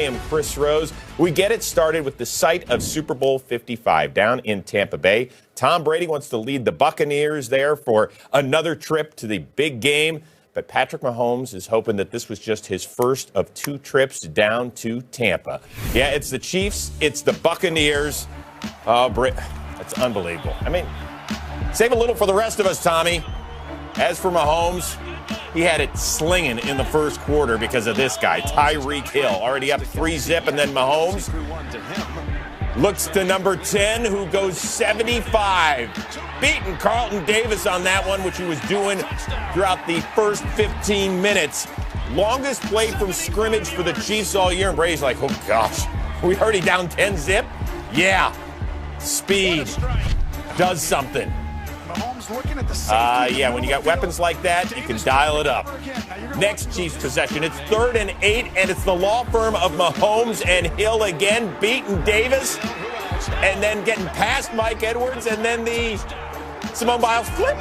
I'm Chris Rose. We get it started with the site of Super Bowl 55 down in Tampa Bay. Tom Brady wants to lead the Buccaneers there for another trip to the big game. But Patrick Mahomes is hoping that this was just his first of two trips down to Tampa. Yeah, it's the Chiefs. It's the Buccaneers. Oh, that's unbelievable. I mean, save a little for the rest of us, Tommy. As for Mahomes, he had it slinging in the first quarter because of this guy, Tyreek Hill. Already up 3-0, and then Mahomes looks to number 10, who goes 75. Beating Carlton Davis on that one, which he was doing throughout the first 15 minutes. Longest play from scrimmage for the Chiefs all year, and Brady's like, oh, gosh, we already down 10-0? Yeah, speed does something. Yeah, when you got weapons like that, you can dial it up. Next Chiefs possession, it's 3rd and 8, and it's the law firm of Mahomes and Hill again, beating Davis, and then getting past Mike Edwards, and then the Simone Biles flip.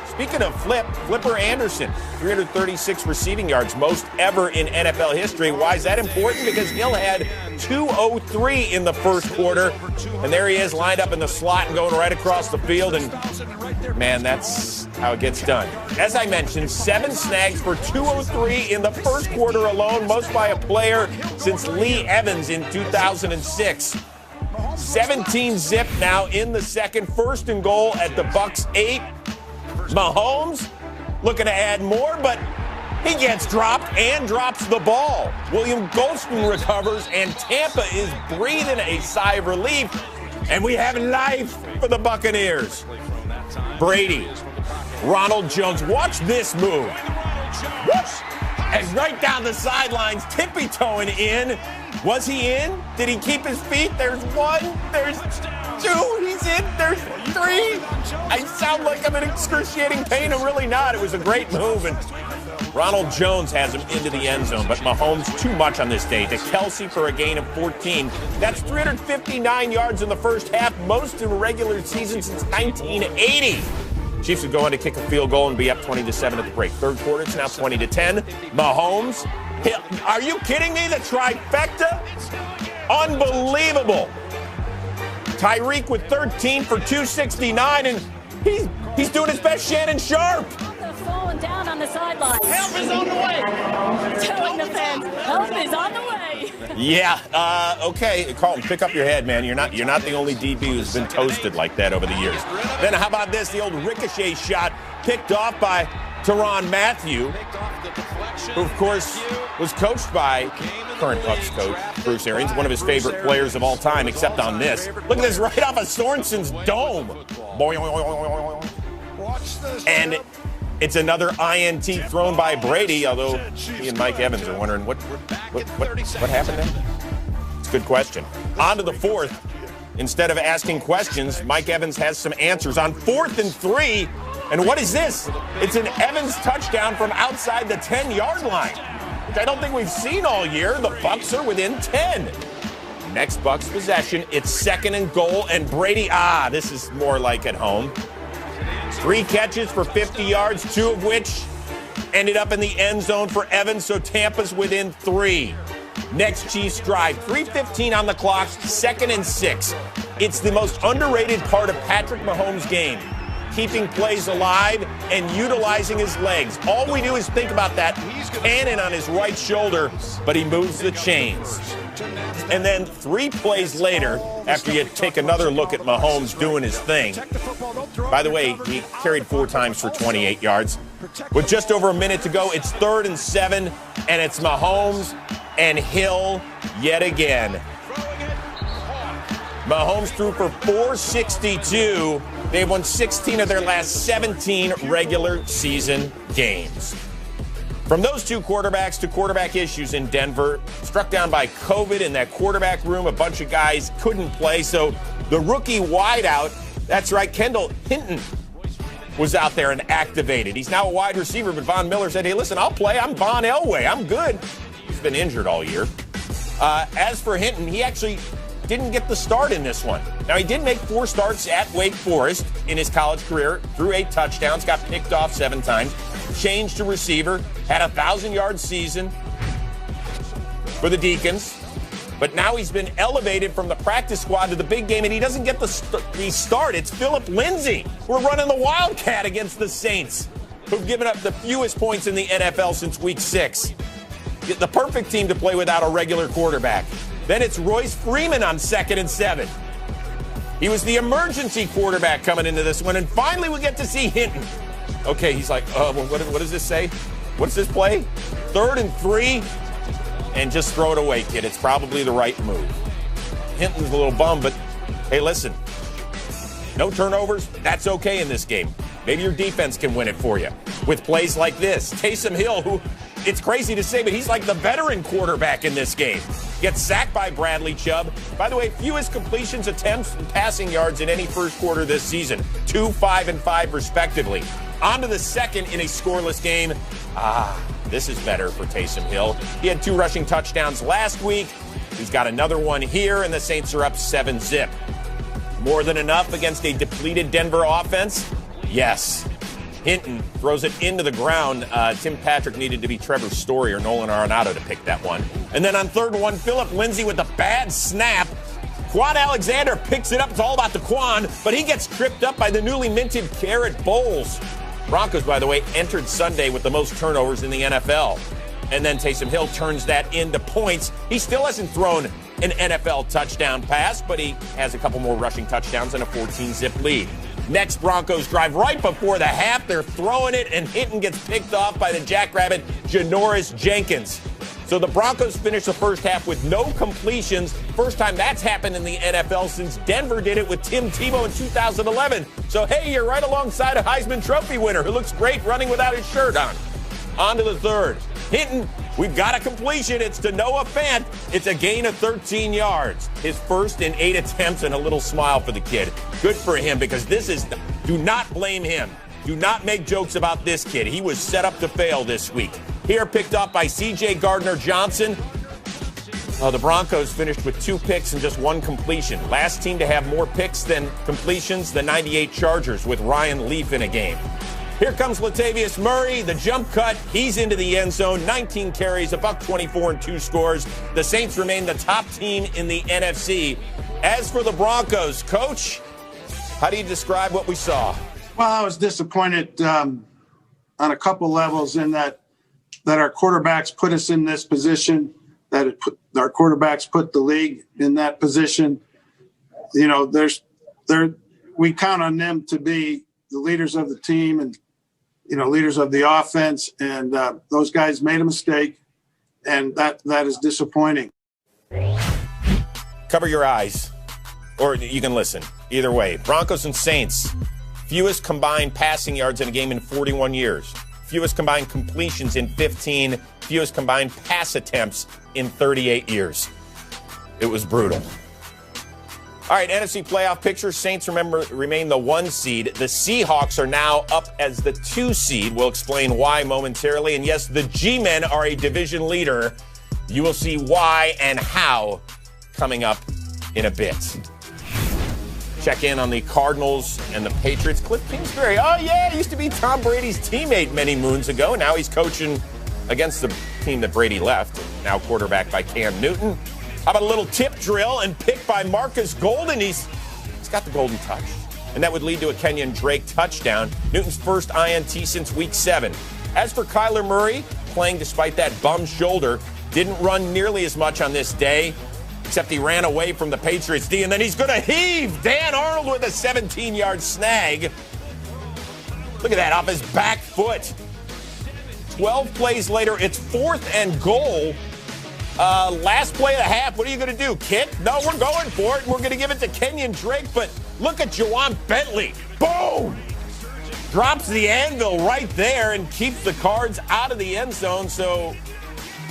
Speaking of Flipper Anderson, 336 receiving yards, most ever in NFL history. Why is that important? Because Hill had 203 in the first quarter, and there he is lined up in the slot and going right across the field, and man, that's how it gets done. As I mentioned, 7 snags for 203 in the first quarter alone, most by a player since Lee Evans in 2006. 17-0 now in the second, 1st and goal at the Bucs 8. Mahomes looking to add more, but he gets dropped and drops the ball. William Golston recovers, and Tampa is breathing a sigh of relief, and we have life for the Buccaneers. Brady, Ronald Jones, watch this move. Whoosh! And right down the sidelines, tippy-toeing in. Was he in? Did he keep his feet? There's 1, there's 2, he's in, there's 3. I sound like I'm in excruciating pain. I'm really not. It was a great move, and Ronald Jones has him into the end zone, but Mahomes too much on this day. To Kelsey for a gain of 14. That's 359 yards in the first half, most in a regular season since 1980. Chiefs would go on to kick a field goal and be up 20-7 at the break. Third quarter, it's now 20-10. Mahomes, are you kidding me? The trifecta? Unbelievable. Tyreek with 13 for 269, and he's doing his best Shannon Sharp. Falling down on the sideline. Help is on the way. Telling the fans, help is on the way. Yeah, okay, Carlton, pick up your head, man. You're not the only DB who's been toasted like that over the years. Then how about this? The old ricochet shot picked off by Tyrann Mathieu, who, of course, was coached by current Bucs coach Bruce Arians, one of his favorite players of all time, except on this. Look at this, right off of Sorensen's dome. And it's another INT thrown by Brady, although he and Mike Evans are wondering what happened there? It's a good question. On to the fourth. Instead of asking questions, Mike Evans has some answers on 4th and 3. And what is this? It's an Evans touchdown from outside the 10-yard line, which I don't think we've seen all year. The Bucs are within 10. Next Bucs possession, it's 2nd and goal, and Brady, this is more like at home. 3 catches for 50 yards, 2 of which ended up in the end zone for Evans, so Tampa's within 3. Next Chiefs drive, 3:15 on the clock, 2nd and 6. It's the most underrated part of Patrick Mahomes' game, keeping plays alive and utilizing his legs. All we do is think about that cannon on his right shoulder, but he moves the chains. And then 3 plays later, after you take another look at Mahomes doing his thing. By the way, he carried 4 times for 28 yards. With just over a minute to go, it's 3rd and 7, and it's Mahomes and Hill yet again. Mahomes threw for 462. They've won 16 of their last 17 regular season games. From those 2 quarterbacks to quarterback issues in Denver, struck down by COVID in that quarterback room, a bunch of guys couldn't play, so the rookie wideout, that's right, Kendall Hinton, was out there and activated. He's now a wide receiver, but Von Miller said, hey, listen, I'll play. I'm Von Elway. I'm good. He's been injured all year. As for Hinton, he actually didn't get the start in this one. Now, he did make 4 starts at Wake Forest in his college career, threw 8 touchdowns, got picked off 7 times, changed to receiver, had a 1,000-yard season for the Deacons. But now he's been elevated from the practice squad to the big game, and he doesn't get the start. It's Phillip Lindsay. We're running the Wildcat against the Saints, who've given up the fewest points in the NFL since Week 6. The perfect team to play without a regular quarterback. Then it's Royce Freeman on 2nd and 7. He was the emergency quarterback coming into this one, and finally we get to see Hinton. Okay, he's like, what does this say? What's this play? 3rd and 3, and just throw it away, kid. It's probably the right move. Hinton's a little bummed, but hey, listen. No turnovers, that's okay in this game. Maybe your defense can win it for you with plays like this. Taysom Hill, who, it's crazy to say, but he's like the veteran quarterback in this game. Gets sacked by Bradley Chubb. By the way, fewest completions, attempts, and passing yards in any first quarter this season. 2, 5, and 5 respectively. On to the second in a scoreless game. This is better for Taysom Hill. He had 2 rushing touchdowns last week. He's got another one here, and the Saints are up 7-zip. More than enough against a depleted Denver offense? Yes. Hinton throws it into the ground. Tim Patrick needed to be Trevor Story or Nolan Arenado to pick that one. And then on 3rd and 1, Phillip Lindsay with a bad snap. Quan Alexander picks it up. It's all about the Quan, but he gets tripped up by the newly minted Garrett Bowles. Broncos, by the way, entered Sunday with the most turnovers in the NFL. And then Taysom Hill turns that into points. He still hasn't thrown an NFL touchdown pass, but he has a couple more rushing touchdowns and a 14-zip lead. Next Broncos drive right before the half. They're throwing it, and Hinton gets picked off by the Jackrabbit, Janoris Jenkins. So the Broncos finish the first half with no completions. First time that's happened in the NFL since Denver did it with Tim Tebow in 2011. So, hey, you're right alongside a Heisman Trophy winner who looks great running without his shirt on. On to the third. Hinton, we've got a completion. It's to Noah Fant. It's a gain of 13 yards. His first in 8 attempts, and a little smile for the kid. Good for him, because this is, do not blame him. Do not make jokes about this kid. He was set up to fail this week. Here picked up by C.J. Gardner-Johnson. The Broncos finished with 2 picks and just 1 completion. Last team to have more picks than completions, the 98 Chargers with Ryan Leaf in a game. Here comes Latavius Murray, the jump cut. He's into the end zone. 19 carries, $124 and 2 scores. The Saints remain the top team in the NFC. As for the Broncos, Coach, how do you describe what we saw? Well, I was disappointed on a couple levels in that our quarterbacks put us in this position, our quarterbacks put the league in that position. You know, we count on them to be the leaders of the team and, you know, leaders of the offense. And those guys made a mistake, and that is disappointing. Cover your eyes, or you can listen. Either way, Broncos and Saints, fewest combined passing yards in a game in 41 years. Fewest combined completions in 15, fewest combined pass attempts in 38 years. It was brutal. All right, NFC playoff picture. Saints, remain the 1 seed. The Seahawks are now up as the 2 seed. We'll explain why momentarily. And yes, the G-Men are a division leader. You will see why and how coming up in a bit. Check in on the Cardinals and the Patriots. Cliff Kingsbury, oh yeah, he used to be Tom Brady's teammate many moons ago. Now he's coaching against the team that Brady left, now quarterbacked by Cam Newton. How about a little tip drill and pick by Marcus Golden? He's got the golden touch. And that would lead to a Kenyon Drake touchdown. Newton's first INT since week 7. As for Kyler Murray, playing despite that bum shoulder, didn't run nearly as much on this day, except he ran away from the Patriots D, and then he's going to heave. Dan Arnold with a 17-yard snag. Look at that, off his back foot. 12 plays later, it's 4th and goal. Last play of the half, what are you going to do, kick? No, we're going for it, and we're going to give it to Kenyon Drake, but look at Juwan Bentley. Boom! Drops the anvil right there and keeps the Cards out of the end zone, so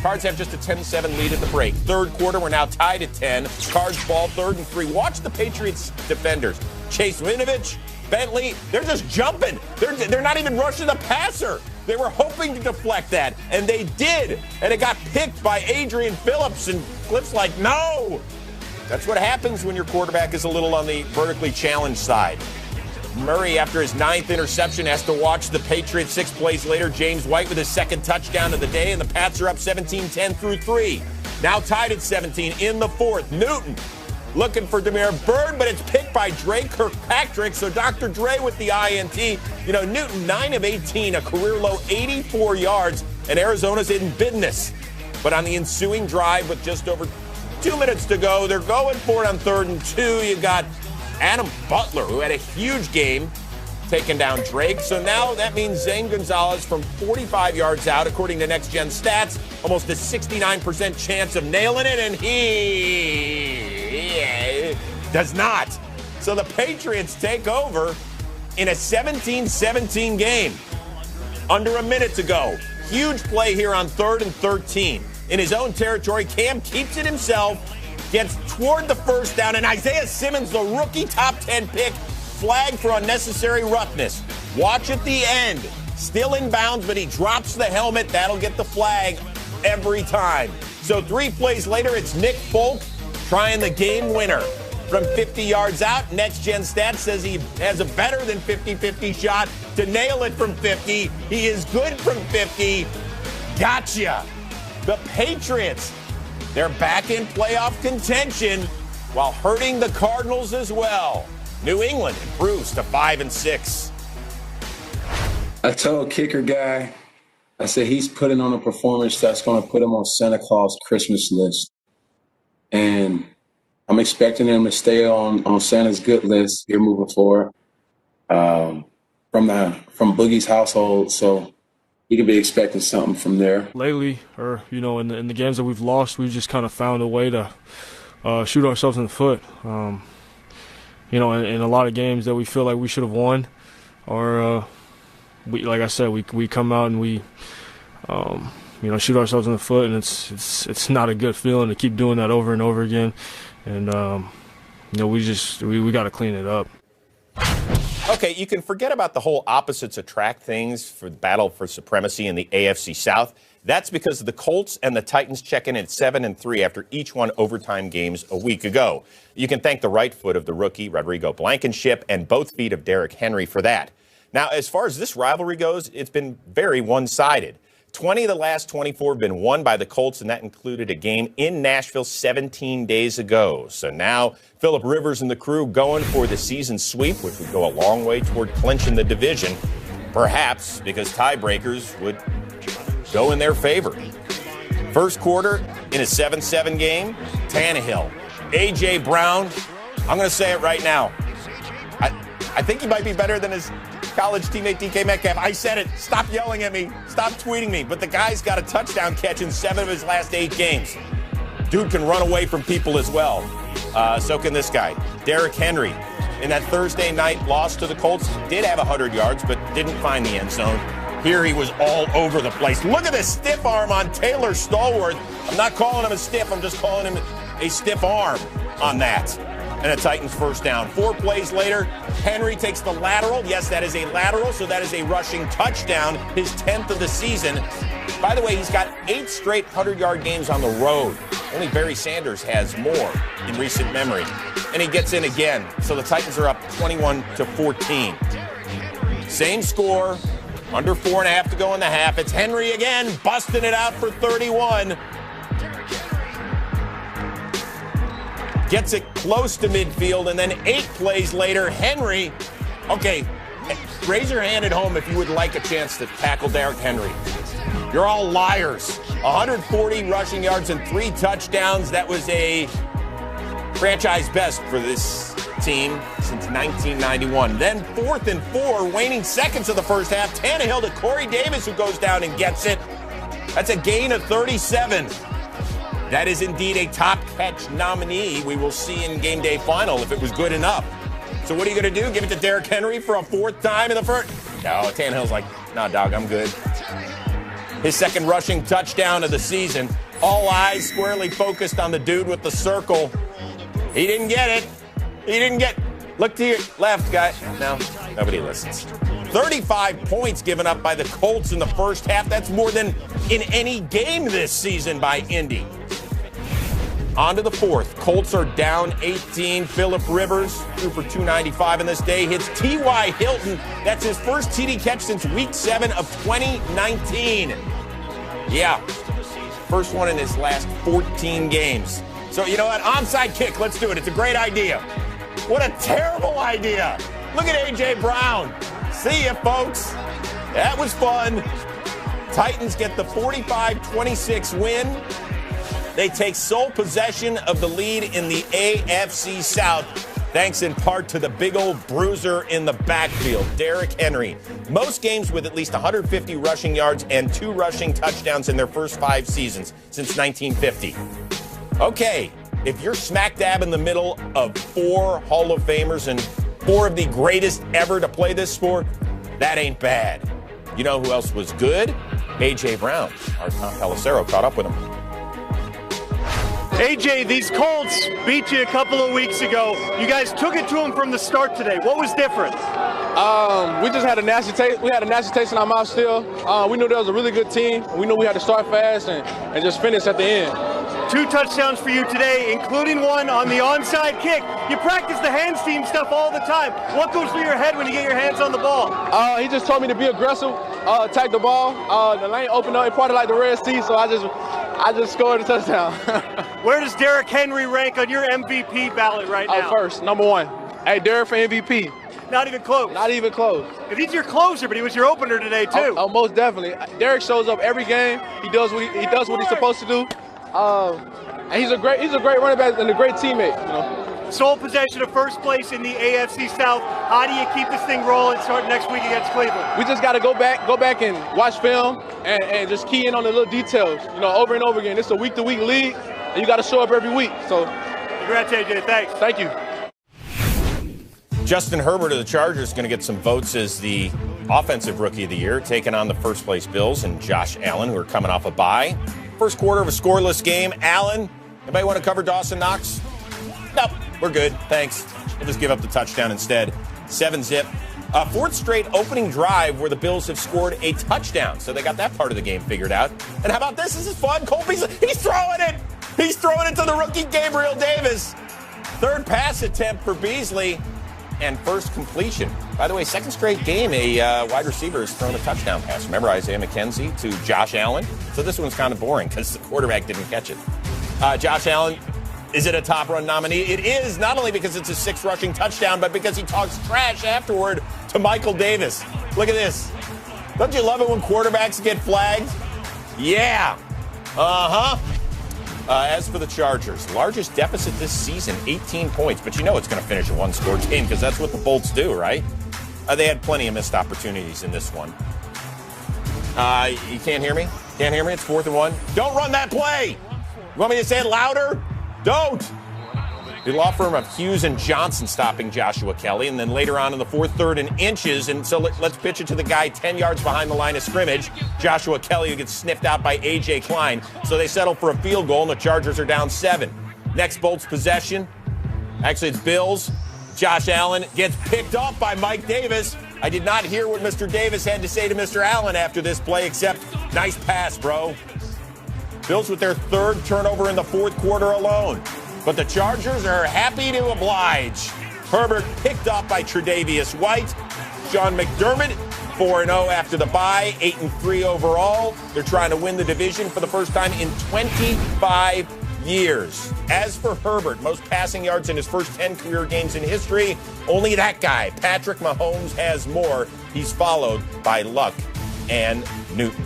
Cards have just a 10-7 lead at the break. Third quarter, we're now tied at 10. Cards ball 3rd and 3. Watch the Patriots defenders. Chase Winovich, Bentley, they're just jumping. They're not even rushing the passer. They were hoping to deflect that, and they did. And it got picked by Adrian Phillips, and Cliff's like, no. That's what happens when your quarterback is a little on the vertically challenged side. Murray, after his 9th interception, has to watch the Patriots 6 plays later. James White with his 2nd touchdown of the day, and the Pats are up 17-10 through 3. Now tied at 17 in the fourth. Newton looking for Demir Bird, but it's picked by Dre Kirkpatrick. So Dr. Dre with the INT. You know, Newton 9 of 18, a career low 84 yards, and Arizona's in business. But on the ensuing drive with just over 2 minutes to go, they're going for it on 3rd and 2. You got Adam Butler, who had a huge game, taking down Drake. So now that means Zane Gonzalez from 45 yards out, according to Next Gen Stats, almost a 69% chance of nailing it, and he does not. So the Patriots take over in a 17-17 game. Under a minute to go. Huge play here on 3rd and 13. In his own territory, Cam keeps it himself, gets toward the first down, and Isaiah Simmons, the rookie top 10 pick, flagged for unnecessary roughness. Watch at the end. Still in bounds, but he drops the helmet. That'll get the flag every time. So 3 plays later, it's Nick Folk trying the game winner from 50 yards out. Next Gen Stats says he has a better than 50-50 shot to nail it from 50. He is good from 50. Gotcha. The Patriots, they're back in playoff contention while hurting the Cardinals as well. New England improves to 5-6. I told kicker guy, I said he's putting on a performance that's going to put him on Santa Claus Christmas list. And I'm expecting him to stay on Santa's good list here moving forward from Boogie's household. So you can be expecting something from there. Lately, or, you know, in the games that we've lost, we've just kind of found a way to shoot ourselves in the foot. You know, in a lot of games that we feel like we should have won, or like I said, we come out and we, you know, shoot ourselves in the foot, and it's not a good feeling to keep doing that over and over again. And you know, we got to clean it up. Okay, you can forget about the whole opposites attract things for the battle for supremacy in the AFC South. That's because the Colts and the Titans check in at 7-3 after each won overtime games a week ago. You can thank the right foot of the rookie, Rodrigo Blankenship, and both feet of Derrick Henry for that. Now, as far as this rivalry goes, it's been very one-sided. 20 of the last 24 have been won by the Colts, and that included a game in Nashville 17 days ago. So now Phillip Rivers and the crew going for the season sweep, which would go a long way toward clinching the division, perhaps because tiebreakers would go in their favor. First quarter in a 7-7 game, Tannehill, A.J. Brown, I'm going to say it right now. I think he might be better than his college teammate DK Metcalf. I said it. Stop yelling at me. Stop tweeting me. But the guy's got a touchdown catch in 7 of his last 8 games. Dude can run away from people as well. So can this guy. Derrick Henry, in that Thursday night loss to the Colts, did have 100 yards, but didn't find the end zone. Here he was all over the place. Look at this stiff arm on Taylor Stallworth. I'm not calling him a stiff. I'm just calling him a stiff arm on that. And a Titans first down. 4 plays later, Henry takes the lateral. Yes, that is a lateral, so that is a rushing touchdown, his 10th of the season. By the way, he's got 8 straight 100-yard games on the road. Only Barry Sanders has more in recent memory. And he gets in again. So the Titans are up 21-14. Same score, under 4.5 to go in the half. It's Henry again, busting it out for 31. Gets it close to midfield, and then 8 plays later, Henry. Okay, raise your hand at home if you would like a chance to tackle Derrick Henry. You're all liars. 140 rushing yards and 3 touchdowns. That was a franchise best for this team since 1991. Then 4th and 4, waning seconds of the first half. Tannehill to Corey Davis, who goes down and gets it. That's a gain of 37. That is indeed a top catch nominee we will see in game day final if it was good enough. So what are you going to do? Give it to Derrick Henry for a 4th time in the first? No, Tannehill's like, nah, dog, I'm good. His second rushing touchdown of the season. All eyes squarely focused on the dude with the circle. He didn't get it. He didn't get. Look to your left, guy. No, nobody listens. 35 points given up by the Colts in the first half. That's more than in any game this season by Indy. On to the 4th. Colts are down 18. Phillip Rivers, threw for 295 in this day, hits T.Y. Hilton. That's his first TD catch since Week 7 of 2019. Yeah. first one in his last 14 games. So you know what? Onside kick. Let's do it. It's a great idea. What a terrible idea. Look at A.J. Brown. See ya, folks. That was fun. Titans get the 45-26 win. They take sole possession of the lead in the AFC South, thanks in part to the big old bruiser in the backfield, Derrick Henry. Most games with at least 150 rushing yards and 2 rushing touchdowns in their first 5 seasons since 1950. Okay, if you're smack dab in the middle of 4 Hall of Famers and 4 of the greatest ever to play this sport, that ain't bad. You know who else was good? A.J. Brown. Our Tom Pelissero caught up with him. AJ, these Colts beat you a couple of weeks ago. You guys took it to them from the start today. What was different? We just had a nasty taste. We had a nasty taste in our mouth still. We knew there was a really good team. We knew we had to start fast and just finish at the end. 2 touchdowns for you today, including one on the onside kick. You practice the hands team stuff all the time. What goes through your head when you get your hands on the ball? He just told me to be aggressive, attack the ball. The lane opened up, it parted like the Red Sea, so I just scored a touchdown. Where does Derrick Henry rank on your MVP ballot right now? First, number 1. Hey, Derrick for MVP. Not even close. Not even close. If he's your closer, but he was your opener today too. Oh, most definitely. Derrick shows up every game. He does what he's supposed to do. And he's a great running back and a great teammate. You know. Sole possession of first place in the AFC South. How do you keep this thing rolling starting next week against Cleveland? We just got to go back and watch film and just key in on the little details. You know, over and over again. It's a week-to-week league, and you got to show up every week. So, congrats, AJ. Thanks. Thank you. Justin Herbert of the Chargers is going to get some votes as the Offensive Rookie of the Year, taking on the first-place Bills and Josh Allen, who are coming off a bye. First quarter of a scoreless game. Allen, anybody want to cover Dawson Knox? Nope, we're good. Thanks. We'll just give up the touchdown instead. 7-zip. 4th straight opening drive where the Bills have scored a touchdown. So they got that part of the game figured out. And how about this? This is fun. Cole Beasley, he's throwing it. He's throwing it to the rookie Gabriel Davis. 3rd pass attempt for Beasley. And first completion. By the way, 2nd straight game, a wide receiver has thrown a touchdown pass. Remember Isaiah McKenzie to Josh Allen? So this one's kind of boring because the quarterback didn't catch it. Josh Allen, is it a top run nominee? It is, not only because it's a 6th rushing touchdown, but because he talks trash afterward to Michael Davis. Look at this. Don't you love it when quarterbacks get flagged? Yeah. As for the Chargers, largest deficit this season, 18 points. But you know it's going to finish a 1-score game because that's what the Bolts do, right? They had plenty of missed opportunities in this one. You can't hear me? Can't hear me? It's 4th and 1. Don't run that play! You want me to say it louder? Don't! The law firm of Hughes and Johnson stopping Joshua Kelly, and then later on in the 4th, 3rd and inches, and so let's pitch it to the guy 10 yards behind the line of scrimmage, Joshua Kelly, who gets sniffed out by A.J. Klein. So they settle for a field goal, and the Chargers are down 7. Next Bolts possession. Actually, it's Bills. Josh Allen gets picked up by Mike Davis. I did not hear what Mr. Davis had to say to Mr. Allen after this play, except nice pass, bro. Bills with their 3rd turnover in the 4th quarter alone. But the Chargers are happy to oblige. Herbert picked up by Tre'Davious White. Sean McDermott, 4-0 after the bye, 8-3 overall. They're trying to win the division for the first time in 25 years. As for Herbert, most passing yards in his first 10 career games in history, only that guy, Patrick Mahomes, has more. He's followed by Luck and Newton.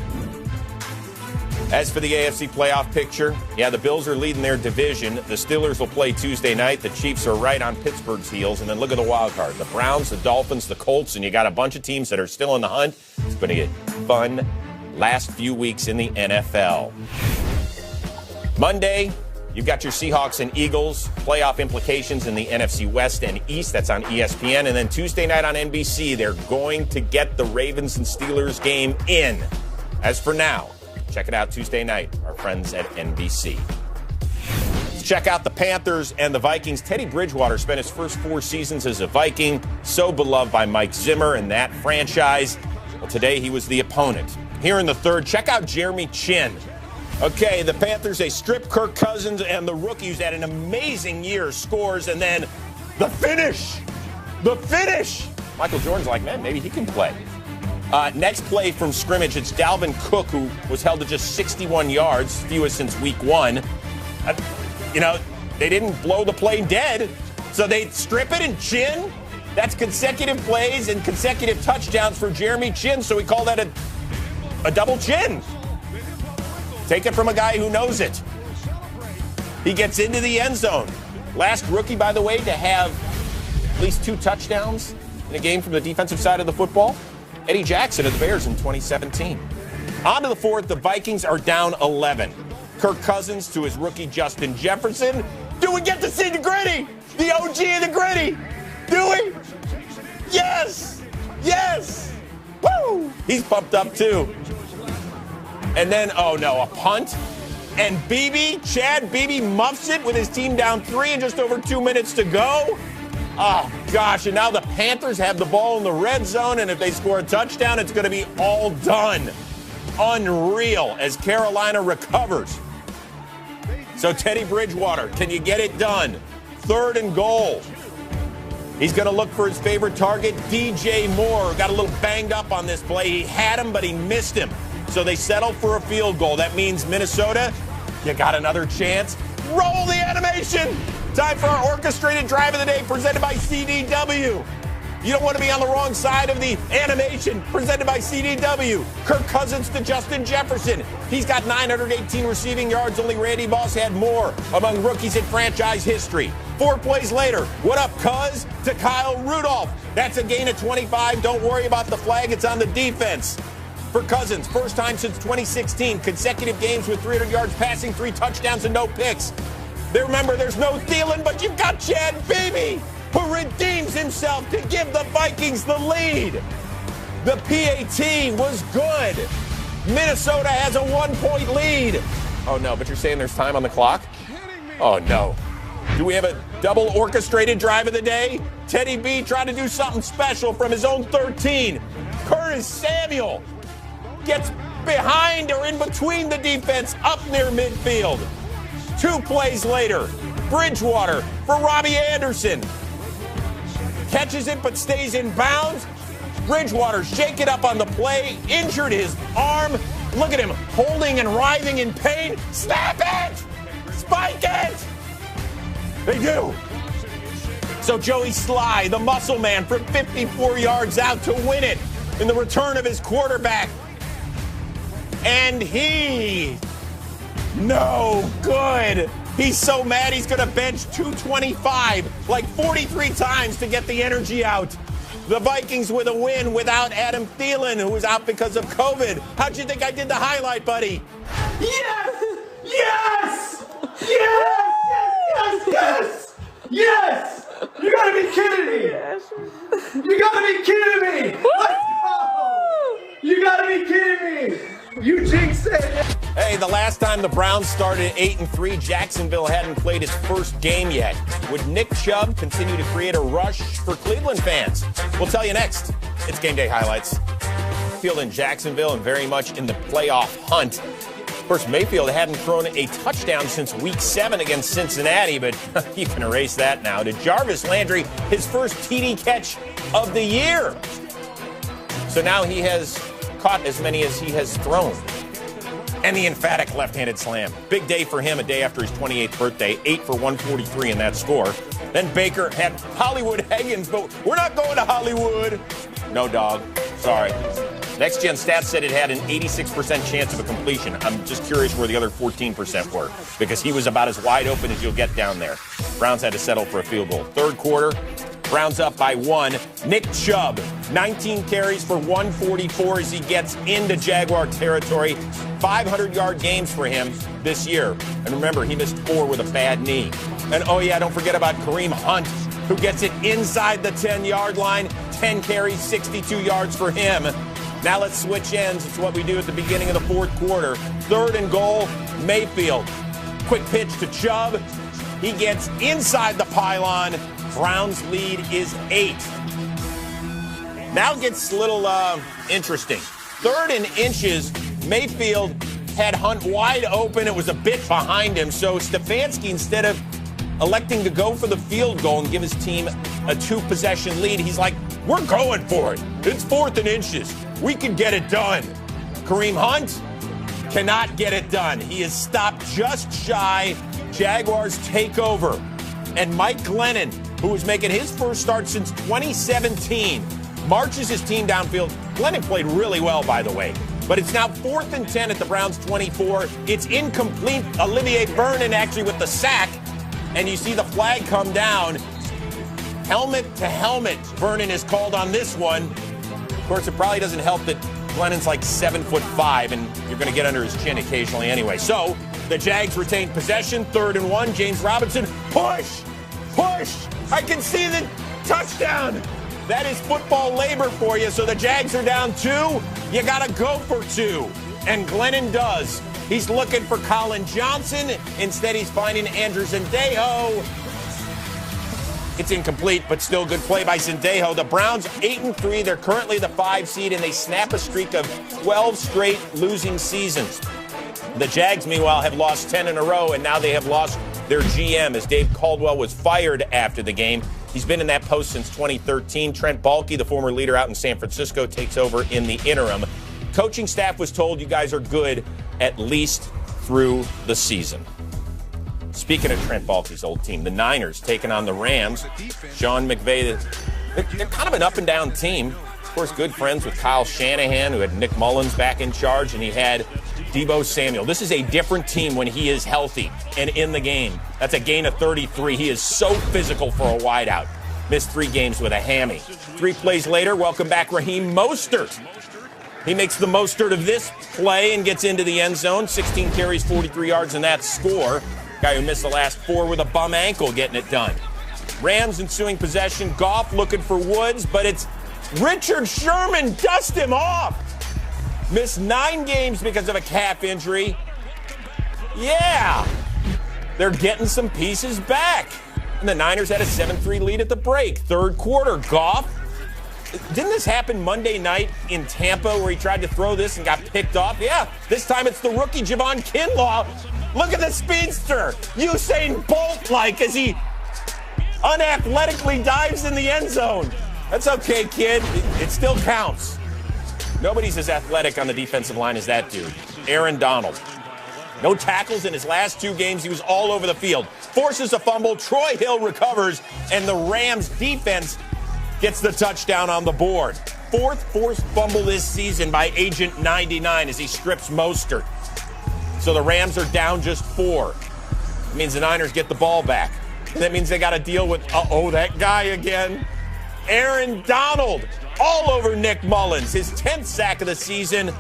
As for the AFC playoff picture, yeah, the Bills are leading their division. The Steelers will play Tuesday night. The Chiefs are right on Pittsburgh's heels. And then look at the wild card. The Browns, the Dolphins, the Colts, and you got a bunch of teams that are still in the hunt. It's going to get fun last few weeks in the NFL. Monday, you've got your Seahawks and Eagles, playoff implications in the NFC West and East. That's on ESPN. And then Tuesday night on NBC, they're going to get the Ravens and Steelers game in. As for now, check it out Tuesday night, our friends at NBC. Let's check out the Panthers and the Vikings. Teddy Bridgewater spent his first 4 seasons as a Viking, so beloved by Mike Zimmer and that franchise. Well, today he was the opponent. Here in the 3rd, check out Jeremy Chin. Okay, the Panthers, they strip Kirk Cousins and the rookie who's had an amazing year scores, and then the finish. The finish. Michael Jordan's like, man, maybe he can play. Next play from scrimmage, it's Dalvin Cook, who was held to just 61 yards, fewest since week 1. They didn't blow the play dead, so they strip it and chin. That's consecutive plays and consecutive touchdowns for Jeremy Chin, so we call that a double chin. Take it from a guy who knows it. He gets into the end zone. Last rookie, by the way, to have at least 2 touchdowns in a game from the defensive side of the football. Eddie Jackson of the Bears in 2017. On to the 4th, the Vikings are down 11. Kirk Cousins to his rookie Justin Jefferson. Do we get to see the gritty? The OG of the gritty? Do we? Yes! Yes! Woo! He's pumped up too. And then, oh no, a punt. And Chad Beebe muffs it with his team down 3 and just over 2 minutes to go. Oh, gosh, and now the Panthers have the ball in the red zone, and if they score a touchdown, it's going to be all done. Unreal as Carolina recovers. So Teddy Bridgewater, can you get it done? 3rd and goal. He's going to look for his favorite target, DJ Moore. Got a little banged up on this play. He had him, but he missed him. So they settled for a field goal. That means Minnesota, you got another chance. Roll the animation. Time for our orchestrated drive of the day presented by CDW. You don't want to be on the wrong side of the animation presented by CDW. Kirk Cousins to Justin Jefferson. He's got 918 receiving yards. Only Randy Moss had more among rookies in franchise history. 4 plays later, what up, cuz? To Kyle Rudolph. That's a gain of 25. Don't worry about the flag. It's on the defense. For Cousins, first time since 2016, consecutive games with 300 yards passing, 3 touchdowns and no picks. Remember, there's no Thielen, but you've got Chad Beebe, who redeems himself to give the Vikings the lead. The PAT was good. Minnesota has a 1-point lead. Oh, no, but you're saying there's time on the clock? Oh, no. Do we have a double orchestrated drive of the day? Teddy B trying to do something special from his own 13. Curtis Samuel gets behind or in between the defense up near midfield. 2 plays later, Bridgewater for Robbie Anderson. Catches it but stays in bounds. Bridgewater shake it up on the play, injured his arm. Look at him holding and writhing in pain. Snap it! Spike it! They do. So Joey Sly, the muscle man, from 54 yards out to win it in the return of his quarterback. And no good. He's so mad he's going to bench 225 like 43 times to get the energy out. The Vikings with a win without Adam Thielen, who was out because of COVID. How'd you think I did the highlight, buddy? Yes! Yes! Yes! Yes! Yes! Yes! You gotta be kidding me! Yes. You gotta be kidding me! Let's go! You gotta be kidding me! You jinxed it! Hey, the last time the Browns started 8-3, Jacksonville hadn't played his first game yet. Would Nick Chubb continue to create a rush for Cleveland fans? We'll tell you next. It's Game Day Highlights. Mayfield in Jacksonville and very much in the playoff hunt. Of course, Mayfield hadn't thrown a touchdown since Week 7 against Cincinnati, but you can erase that now. To Jarvis Landry, his first TD catch of the year. So now he has caught as many as he has thrown. And the emphatic left-handed slam. Big day for him, a day after his 28th birthday. 8 for 143 in that score. Then Baker had Hollywood Higgins, but we're not going to Hollywood. No, dog. Sorry. Next Gen Stats said it had an 86% chance of a completion. I'm just curious where the other 14% were, because he was about as wide open as you'll get down there. Browns had to settle for a field goal. Third quarter, Browns up by 1. Nick Chubb, 19 carries for 144 as he gets into Jaguar territory. 500-yard games for him this year. And remember, he missed 4 with a bad knee. And oh yeah, don't forget about Kareem Hunt, who gets it inside the 10-yard line. 10 carries, 62 yards for him. Now let's switch ends. It's what we do at the beginning of the fourth quarter. 3rd and goal, Mayfield. Quick pitch to Chubb. He gets inside the pylon. Browns lead is 8. Now it gets a little interesting. 3rd and inches, Mayfield had Hunt wide open. It was a bit behind him. So Stefanski, instead of electing to go for the field goal and give his team a 2-possession lead, he's like, we're going for it. It's 4th and inches. We can get it done. Kareem Hunt cannot get it done. He is stopped just shy. Jaguars take over. And Mike Glennon, who was making his first start since 2017, marches his team downfield. Glennon played really well, by the way. But it's now 4th and 10 at the Browns' 24. It's incomplete. Olivier Vernon actually with the sack. And you see the flag come down. Helmet to helmet. Vernon is called on this one. Of course, it probably doesn't help that Glennon's like 7'5", and you're going to get under his chin occasionally anyway. So the Jags retain possession, 3rd and 1. James Robinson, push! I can see the touchdown. That is football labor for you. So the Jags are down 2. You got to go for 2. And Glennon does. He's looking for Colin Johnson. Instead, he's finding Andrew Zendejo. It's incomplete, but still good play by Zendejo. The Browns 8-3. They're currently the 5 seed, and they snap a streak of 12 straight losing seasons. The Jags, meanwhile, have lost 10 in a row, and now they have lost their GM as Dave Caldwell was fired after the game. He's been in that post since 2013. Trent Baalke, the former leader out in San Francisco, takes over in the interim. Coaching staff was told you guys are good at least through the season. Speaking of Trent Baalke's old team, the Niners taking on the Rams. Sean McVay, they're kind of an up-and-down team. Of course, good friends with Kyle Shanahan, who had Nick Mullins back in charge, and he had Deebo Samuel. This is a different team when he is healthy and in the game. That's a gain of 33. He is so physical for a wideout. Missed 3 games with a hammy. 3 plays later, welcome back Raheem Mostert. He makes the Mostert of this play and gets into the end zone. 16 carries, 43 yards, and that score. Guy who missed the last 4 with a bum ankle getting it done. Rams ensuing possession. Goff looking for Woods, but it's Richard Sherman. Dust him off. Missed 9 games because of a calf injury. Yeah, they're getting some pieces back. And the Niners had a 7-3 lead at the break. 3rd quarter, Goff. Didn't this happen Monday night in Tampa where he tried to throw this and got picked off? Yeah, this time it's the rookie Javon Kinlaw. Look at the speedster. Usain Bolt-like as he unathletically dives in the end zone. That's okay, kid. It still counts. Nobody's as athletic on the defensive line as that dude. Aaron Donald. No tackles in his last 2 games. He was all over the field. Forces a fumble. Troy Hill recovers, and the Rams defense gets the touchdown on the board. 4th forced fumble this season by Agent 99 as he strips Mostert. So the Rams are down just 4. It means the Niners get the ball back. That means they got to deal with, that guy again. Aaron Donald all over Nick Mullins. His 10th sack of the season.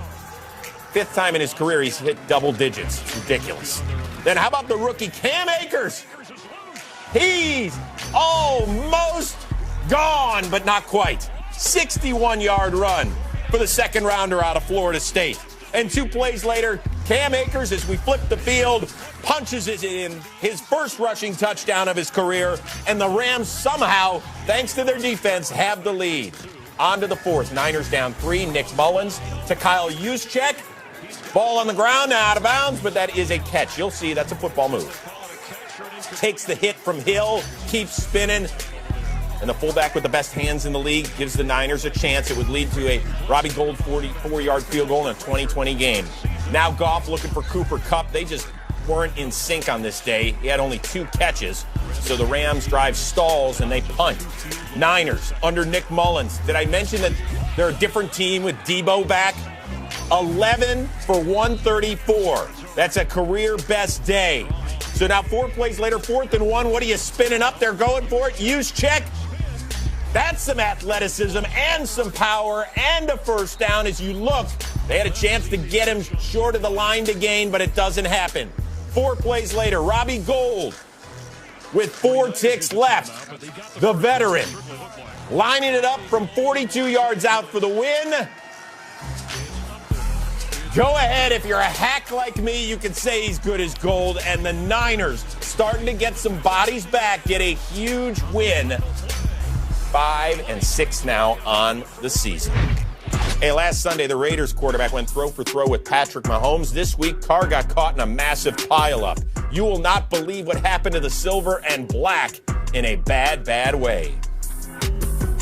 5th time in his career he's hit double digits. It's ridiculous. Then how about the rookie Cam Akers? He's almost gone, but not quite. 61-yard run for the 2nd rounder out of Florida State. And 2 plays later, Cam Akers, as we flip the field, punches it in his first rushing touchdown of his career. And the Rams somehow, thanks to their defense, have the lead. On to the 4th. Niners down 3. Nick Mullins to Kyle Juszczyk. Ball on the ground, out of bounds, but that is a catch. You'll see that's a football move. Takes the hit from Hill, keeps spinning. And the fullback with the best hands in the league gives the Niners a chance. It would lead to a Robbie Gould 44-yard field goal in a 2020 game. Now Goff looking for Cooper Kupp. They just weren't in sync on this day. He had only 2 catches. So the Rams drive stalls and they punt. Niners under Nick Mullins. Did I mention that they're a different team with Deebo back? 11 for 134. That's a career best day. So now 4 plays later, 4th and 1. What are you spinning up there going for it? Juszczyk. That's some athleticism and some power and a first down. As you look, they had a chance to get him short of the line to gain, but it doesn't happen. 4 plays later, Robbie Gould with 4 ticks left. The veteran lining it up from 42 yards out for the win. Go ahead, if you're a hack like me, you can say he's good as gold. And the Niners starting to get some bodies back, get a huge win. 5-6 now on the season. Hey, last Sunday, the Raiders quarterback went throw for throw with Patrick Mahomes. This week, Carr got caught in a massive pileup. You will not believe what happened to the silver and black in a bad, bad way.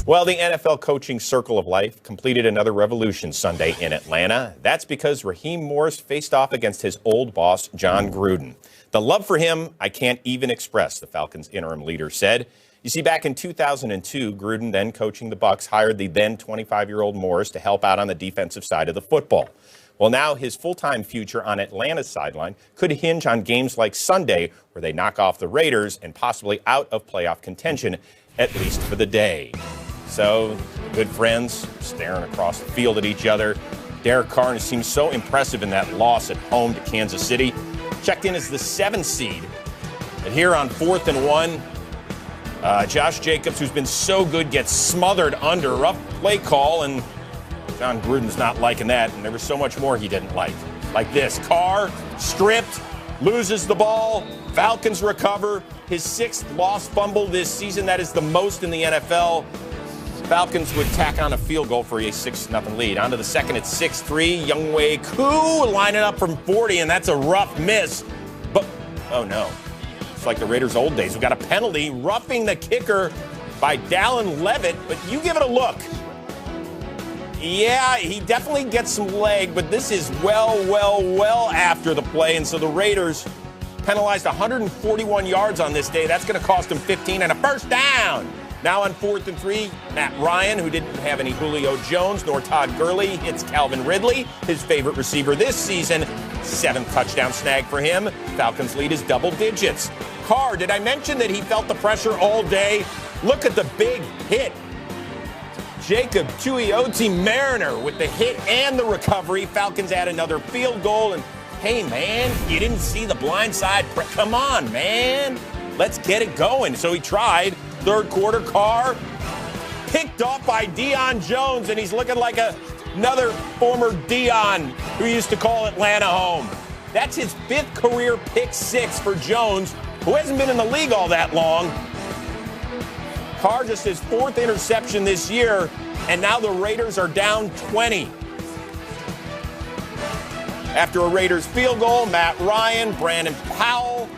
Well, the NFL coaching circle of life completed another revolution Sunday in Atlanta. That's because Raheem Morris faced off against his old boss, John Gruden. The love for him, I can't even express, the Falcons' interim leader said. You see, back in 2002, Gruden, then coaching the Bucs, hired the then 25-year-old Morris to help out on the defensive side of the football. Well, now his full-time future on Atlanta's sideline could hinge on games like Sunday, where they knock off the Raiders and possibly out of playoff contention, at least for the day. So, good friends staring across the field at each other. Derek Carr seems so impressive in that loss at home to Kansas City. Checked in as the 7th seed. But here on 4th and 1, Josh Jacobs, who's been so good, gets smothered under a rough play call, and John Gruden's not liking that, and there was so much more he didn't like. Like this, Carr stripped, loses the ball, Falcons recover, his 6th lost fumble this season. That is the most in the NFL. Falcons would tack on a field goal for a 6-0 lead. On to the second, it's 6-3. Younghoe Koo lining up from 40, and that's a rough miss. But, oh no, it's like the Raiders' old days. We've got a penalty, roughing the kicker by Dallin Levitt, but you give it a look. Yeah, he definitely gets some leg, but this is well after the play, and so the Raiders penalized 141 yards on this day. That's going to cost them 15 and a first down. Now on 4th and 3, Matt Ryan, who didn't have any Julio Jones nor Todd Gurley, hits Calvin Ridley, his favorite receiver this season. 7th touchdown snag for him. Falcons lead is double digits. Carr, did I mention that he felt the pressure all day? Look at the big hit. Jacob Tuioti Mariner with the hit and the recovery. Falcons add another field goal. And hey, man, you didn't see the blind side. Come on, man. Let's get it going. So he tried. 3rd quarter, Carr picked off by Deion Jones, and he's looking like another former Deion who used to call Atlanta home. That's his 5th career pick 6 for Jones, who hasn't been in the league all that long. Carr just his 4th interception this year, and now the Raiders are down 20. After a Raiders field goal, Matt Ryan, Brandon Powell,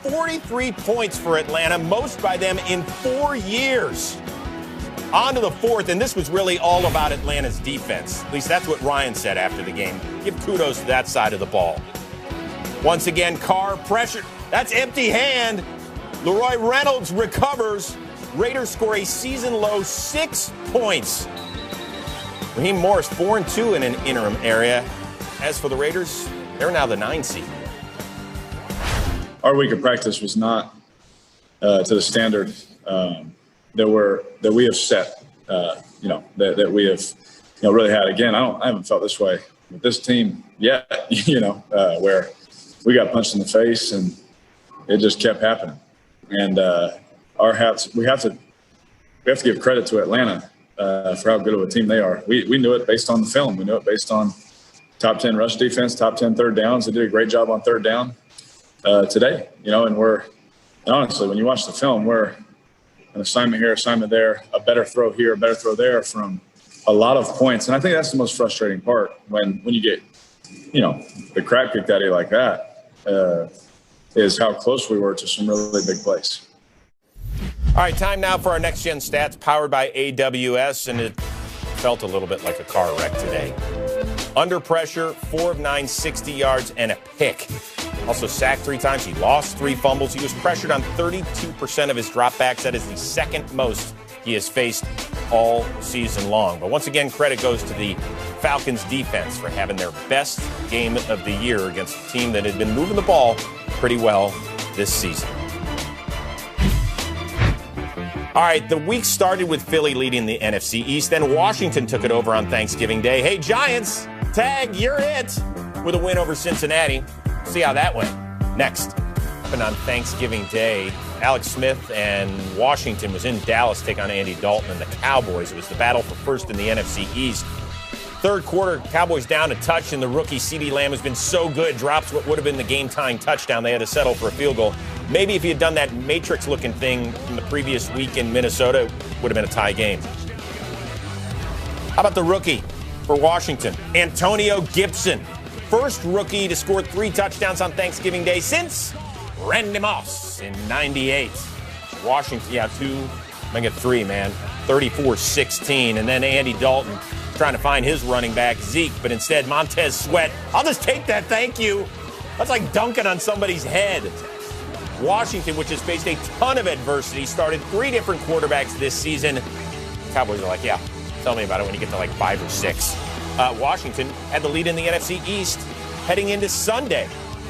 43 points for Atlanta, most by them in 4 years. On to the 4th, and this was really all about Atlanta's defense. At least that's what Ryan said after the game. Give kudos to that side of the ball. Once again, Carr pressure. That's empty hand. Leroy Reynolds recovers. Raiders score a season-low 6 points. Raheem Morris 4-2 in an interim area. As for the Raiders, they're now the 9 seed. Our week of practice was not to the standard that we have set. That we have really had. Again, I haven't felt this way with this team yet. Where we got punched in the face and it just kept happening. And we have to give credit to Atlanta for how good of a team they are. We knew it based on the film. We knew it based on top 10 rush defense, top 10 third downs. They did a great job on 3rd down today. And honestly, when you watch the film, we're an assignment here, assignment there, a better throw here, a better throw there from a lot of points. And I think that's the most frustrating part when you get, the crap kicked out of you like that, is how close we were to some really big plays. All right, time now for our Next Gen Stats powered by AWS, and it felt a little bit like a car wreck today. Under pressure, 4 of 9, 60 yards, and a pick. Also sacked 3 times. He lost 3 fumbles. He was pressured on 32% of his dropbacks. That is the 2nd most he has faced all season long. But once again, credit goes to the Falcons defense for having their best game of the year against a team that had been moving the ball pretty well this season. All right, the week started with Philly leading the NFC East. Then Washington took it over on Thanksgiving Day. Hey, Giants, tag, you're it, with a win over Cincinnati. See how that went. Next, happened on Thanksgiving Day. Alex Smith and Washington was in Dallas to take on Andy Dalton and the Cowboys. It was the battle for first in the NFC East. 3rd quarter, Cowboys down a touch, and the rookie CeeDee Lamb has been so good, drops what would have been the game-tying touchdown. They had to settle for a field goal. Maybe if he had done that Matrix-looking thing from the previous week in Minnesota, it would have been a tie game. How about the rookie for Washington, Antonio Gibson? First rookie to score 3 touchdowns on Thanksgiving Day since Randy Moss in '98. Washington, 2 I get 3, man. 34-16. And then Andy Dalton trying to find his running back, Zeke, but instead Montez Sweat. I'll just take that, thank you. That's like dunking on somebody's head. Washington, which has faced a ton of adversity, started 3 different quarterbacks this season. Cowboys are like, yeah, tell me about it when you get to like 5 or 6. Washington had the lead in the NFC East heading into Sunday.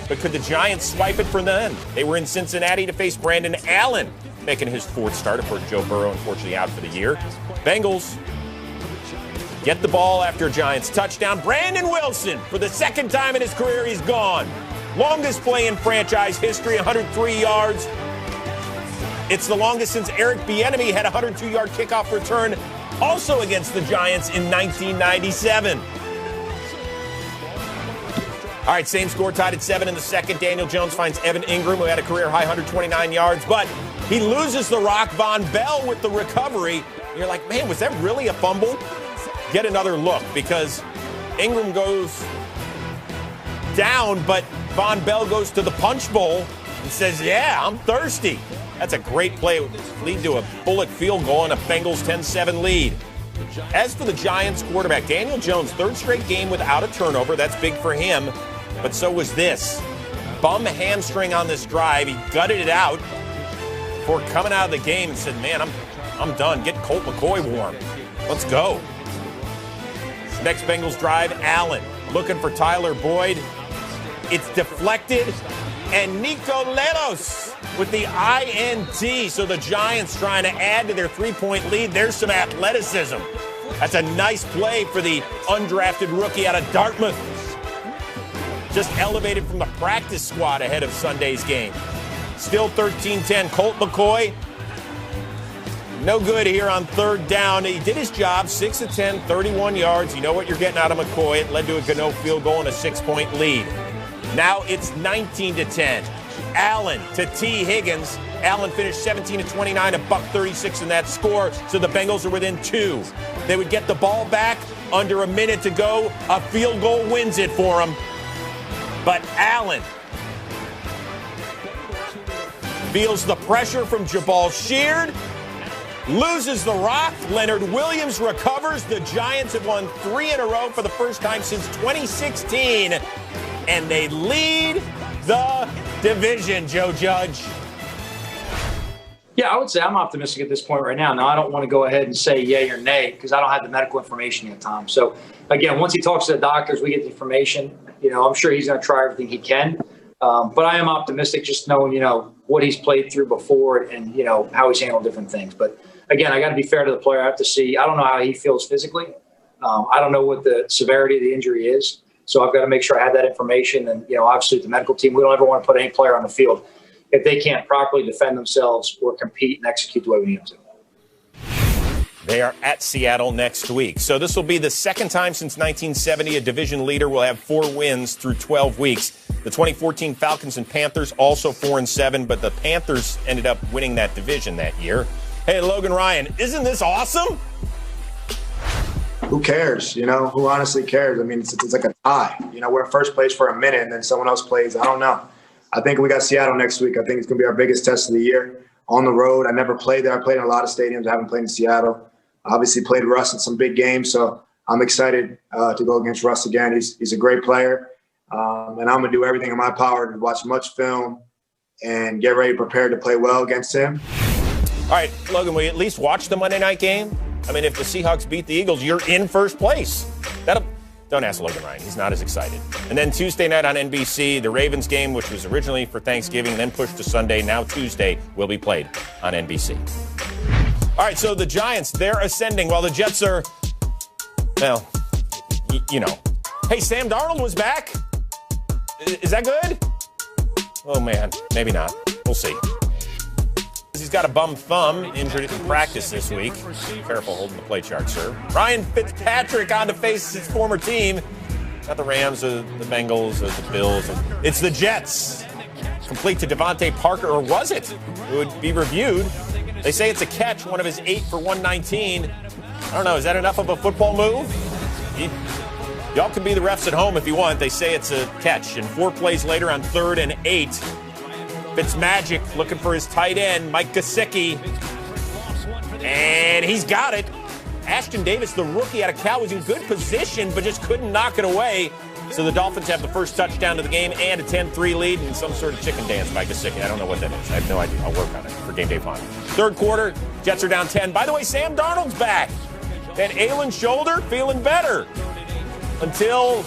But could the Giants swipe it from them? They were in Cincinnati to face Brandon Allen, making his 4th start, of course, Joe Burrow, unfortunately, out for the year. Bengals get the ball after a Giants touchdown. Brandon Wilson, for the 2nd time in his career, he's gone. Longest play in franchise history, 103 yards. It's the longest since Eric Bieniemy had a 102-yard kickoff return, also against the Giants in 1997. All right, same score, tied at 7 in the second. Daniel Jones finds Evan Ingram, who had a career-high 129 yards, but he loses the rock. Von Bell with the recovery. You're like, man, was that really a fumble? Get another look, because Ingram goes down, but Von Bell goes to the punch bowl and says, yeah, I'm thirsty. That's a great play. It would lead to a bullet field goal and a Bengals 10-7 lead. As for the Giants quarterback, Daniel Jones, 3rd straight game without a turnover. That's big for him, but so was this. Bum hamstring on this drive. He gutted it out before coming out of the game and said, man, I'm done. Get Colt McCoy warm. Let's go. Next Bengals drive, Allen looking for Tyler Boyd. It's deflected, and Nico Leros with the INT. So the Giants trying to add to their 3-point lead. There's some athleticism. That's a nice play for the undrafted rookie out of Dartmouth. Just elevated from the practice squad ahead of Sunday's game. Still 13-10. Colt McCoy, no good here on 3rd down. He did his job, 6 of 10, 31 yards. You know what you're getting out of McCoy. It led to a Gano field goal and a 6-point lead. Now it's 19-10. Allen to T. Higgins. Allen finished 17 of 29, a $136 in that score, so the Bengals are within 2. They would get the ball back under a minute to go. A field goal wins it for them. But Allen feels the pressure from Jabal Sheard, loses the rock. Leonard Williams recovers. The Giants have won 3 in a row for the first time since 2016, and they lead the division, Joe Judge. Yeah, I would say I'm optimistic at this point right now. Now, I don't want to go ahead and say yay or nay because I don't have the medical information yet, Tom. So, again, once he talks to the doctors, we get the information. I'm sure he's going to try everything he can. But I am optimistic just knowing, what he's played through before and, how he's handled different things. But, again, I got to be fair to the player. I have to see. I don't know how he feels physically. I don't know what the severity of the injury is. So I've got to make sure I have that information. And, obviously the medical team, we don't ever want to put any player on the field if they can't properly defend themselves or compete and execute the way we need them to. They are at Seattle next week. So this will be the 2nd time since 1970 a division leader will have 4 wins through 12 weeks. The 2014 Falcons and Panthers also 4-7, but the Panthers ended up winning that division that year. Hey, Logan Ryan, isn't this awesome? Who cares? Who honestly cares? I mean, it's like a tie. We're in first place for a minute and then someone else plays. I don't know. I think we got Seattle next week. I think it's going to be our biggest test of the year on the road. I never played there. I played in a lot of stadiums. I haven't played in Seattle. Obviously played Russ in some big games. So I'm excited to go against Russ again. He's a great player. And I'm going to do everything in my power to watch much film and get ready, prepared to play well against him. All right, Logan, will you at least watch the Monday night game? I mean, if the Seahawks beat the Eagles, you're in first place. Don't ask Logan Ryan. He's not as excited. And then Tuesday night on NBC, the Ravens game, which was originally for Thanksgiving, then pushed to Sunday, now Tuesday, will be played on NBC. All right, so the Giants, they're ascending while the Jets are, well, Hey, Sam Darnold was back. Is that good? Oh, man, maybe not. We'll see. He's got a bum thumb, injured in practice this week. Careful holding the play chart, sir. Ryan Fitzpatrick on to face his former team. Not the Rams or the Bengals or the Bills. It's the Jets. Complete to Devontae Parker, or was it? It would be reviewed. They say it's a catch, one of his 8 for 119. I don't know, is that enough of a football move? Y'all can be the refs at home if you want. They say it's a catch. And 4 plays later on 3rd and 8. Fitzmagic looking for his tight end, Mike Gesicki. And he's got it. Ashton Davis, the rookie out of Cal, was in good position, but just couldn't knock it away. So the Dolphins have the first touchdown of the game and a 10-3 lead and some sort of chicken dance by Gesicki. I don't know what that is. I have no idea. I'll work on it for Game Day Fun. Third quarter, Jets are down 10. By the way, Sam Darnold's back. That ailing shoulder, feeling better. Until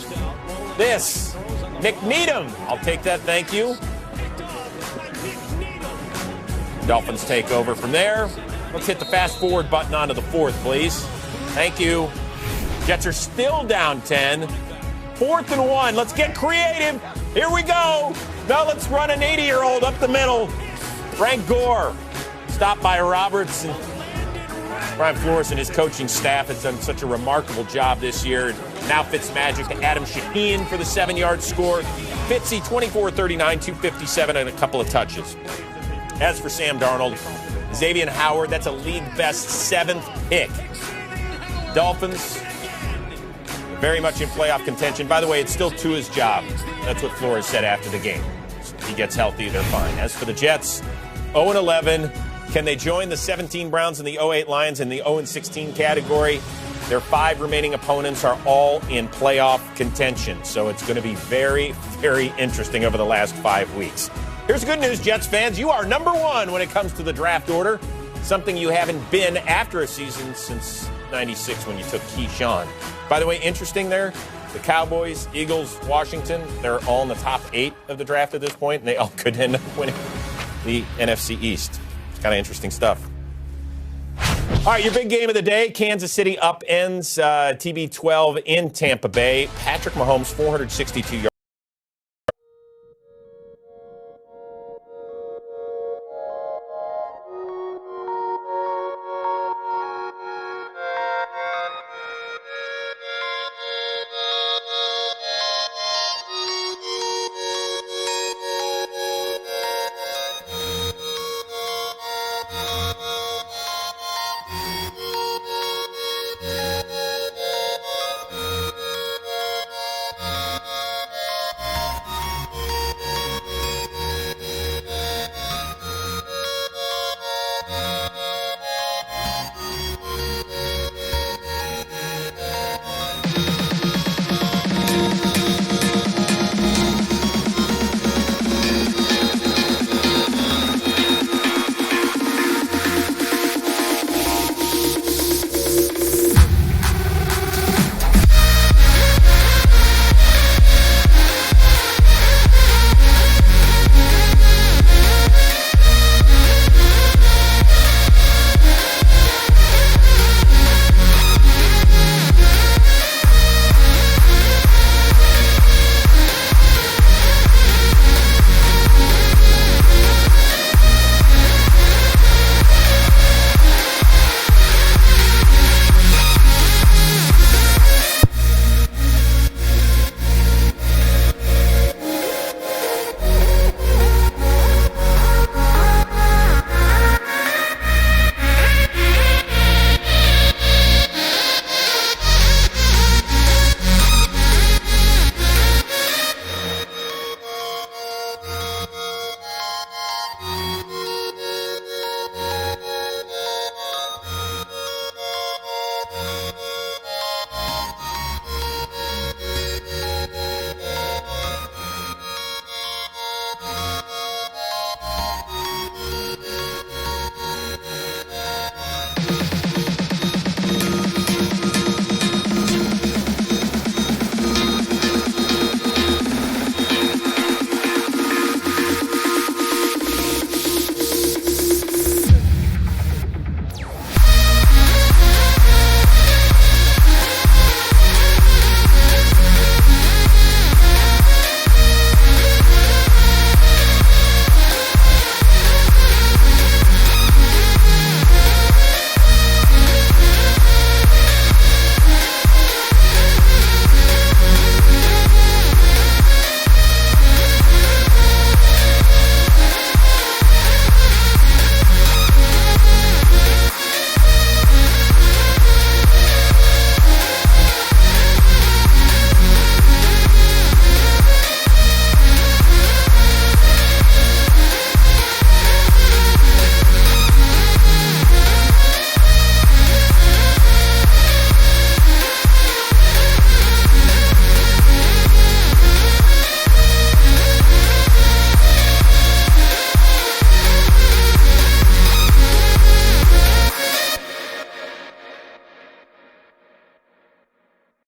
this. Nick Needham. I'll take that, thank you. Dolphins take over from there. Let's hit the fast forward button onto the fourth, please. Thank you. Jets are still down 10. 4th and 1. Let's get creative. Here we go. Now let's run an 80-year-old up the middle. Frank Gore. Stopped by Roberts. And Brian Flores and his coaching staff has done such a remarkable job this year. Now Fitzmagic to Adam Shaheen for the 7-yard score. Fitzy, 24-39, 257, and a couple of touches. As for Sam Darnold, Xavier Howard, that's a league-best 7th pick. Dolphins, very much in playoff contention. By the way, it's still Tua's job. That's what Flores said after the game. If he gets healthy, they're fine. As for the Jets, 0-11. Can they join the 17 Browns and the 08 Lions in the 0-16 category? Their 5 remaining opponents are all in playoff contention. So it's going to be very, very interesting over the last 5 weeks. Here's the good news, Jets fans. You are number 1 when it comes to the draft order. Something you haven't been after a season since 96 when you took Keyshawn. By the way, interesting there, the Cowboys, Eagles, Washington, they're all in the top 8 of the draft at this point, and they all could end up winning the NFC East. It's kind of interesting stuff. All right, your big game of the day, Kansas City upends TB12 in Tampa Bay. Patrick Mahomes, 462 yards.